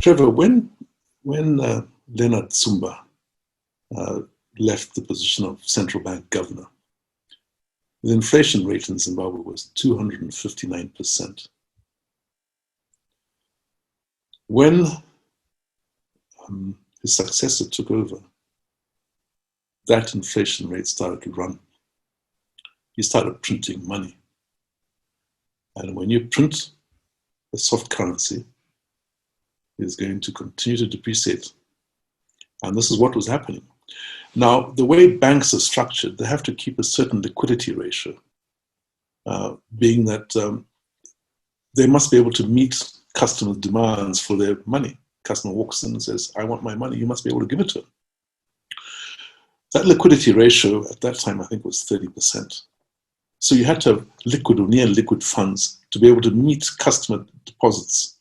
Trevor, when Leonard Tsumba left the position of central bank governor, the inflation rate in Zimbabwe was 259%. When his successor took over, that inflation rate started to run. He started printing money. And when you print a soft currency, it's going to continue to depreciate. And this is what was happening. Now, the way banks are structured, they have to keep a certain liquidity ratio, being that they must be able to meet customers' demands for their money. Customer walks in and says, I want my money, you must be able to give it to him. That liquidity ratio at that time, I think, was 30%. So you had to have liquid or near liquid funds to be able to meet customer deposits,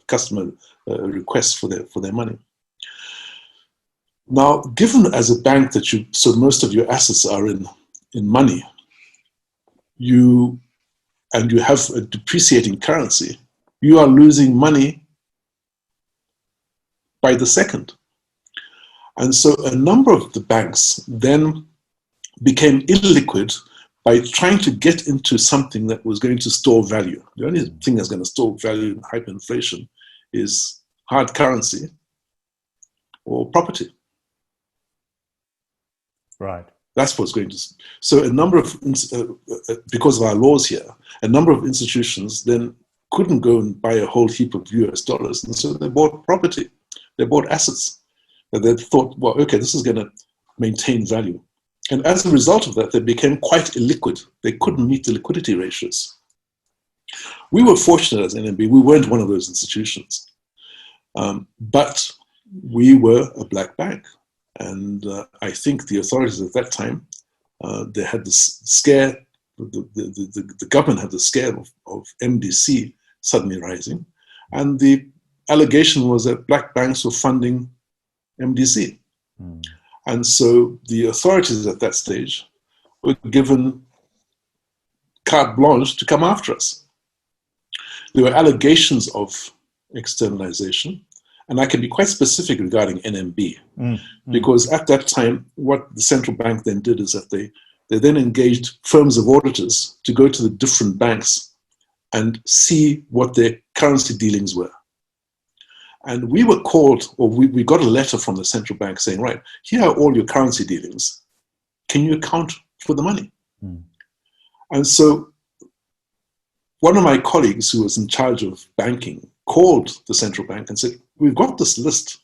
customer requests for their money. Now, given as a bank that so most of your assets are in money, and you have a depreciating currency, you are losing money by the second. And so a number of the banks then became illiquid by trying to get into something that was going to store value. The only thing that's going to store value in hyperinflation is hard currency or property. Right. That's what's going to. So a number of, because of our laws here, a number of institutions then couldn't go and buy a whole heap of US dollars. And so they bought property, they bought assets. And they thought, well, okay, this is going to maintain value. And as a result of that, they became quite illiquid. They couldn't meet the liquidity ratios. We were fortunate as NMB, we weren't one of those institutions. But we were a black bank. And I think the authorities at that time, they had this scare, the government had the scare of MDC suddenly rising. And the allegation was that black banks were funding MDC. Mm. And so the authorities at that stage were given carte blanche to come after us. There were allegations of externalization, and I can be quite specific regarding NMB, because at that time, what the central bank then did is that they then engaged firms of auditors to go to the different banks and see what their currency dealings were. And we were called, or we got a letter from the central bank saying, right, here are all your currency dealings. Can you account for the money? Mm. And so one of my colleagues who was in charge of banking called the central bank and said, we've got this list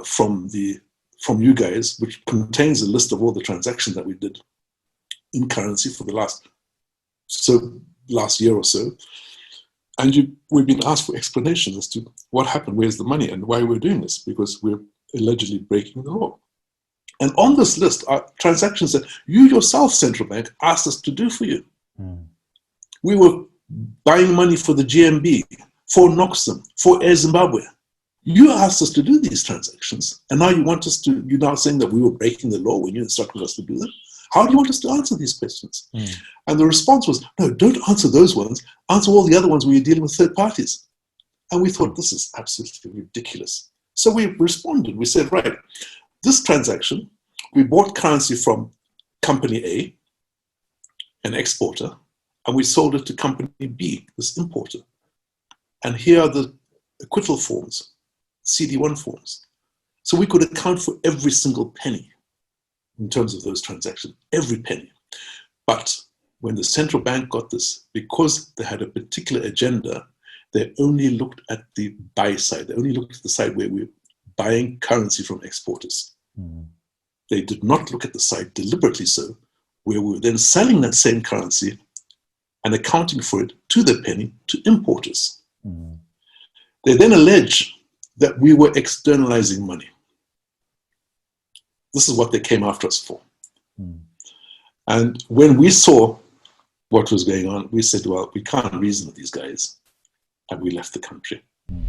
from you guys, which contains a list of all the transactions that we did in currency for the last year or so. And we've been asked for explanations as to what happened, where's the money, and why we're doing this, because we're allegedly breaking the law. And on this list are transactions that you yourself, central bank, asked us to do for you. Mm. We were buying money for the GMB, for Noxum, for Air Zimbabwe. You asked us to do these transactions, and now you're now saying that we were breaking the law when you instructed us to do them? How do you want us to answer these questions? Mm. And the response was, no, don't answer those ones. Answer all the other ones where you're dealing with third parties. And we thought, this is absolutely ridiculous. So we responded. We said, right, this transaction, we bought currency from company A, an exporter, and we sold it to company B, this importer. And here are the acquittal forms, CD1 forms. So we could account for every single penny in terms of those transactions, every penny. But when the central bank got this, because they had a particular agenda, they only looked at the buy side. They only looked at the side where we were buying currency from exporters. Mm. They did not look at the side, deliberately so, where we were then selling that same currency and accounting for it to the penny to importers. Mm. They then allege that we were externalizing money. This is what they came after us for. Mm. And when we saw what was going on, we said, well, we can't reason with these guys. And we left the country. Mm.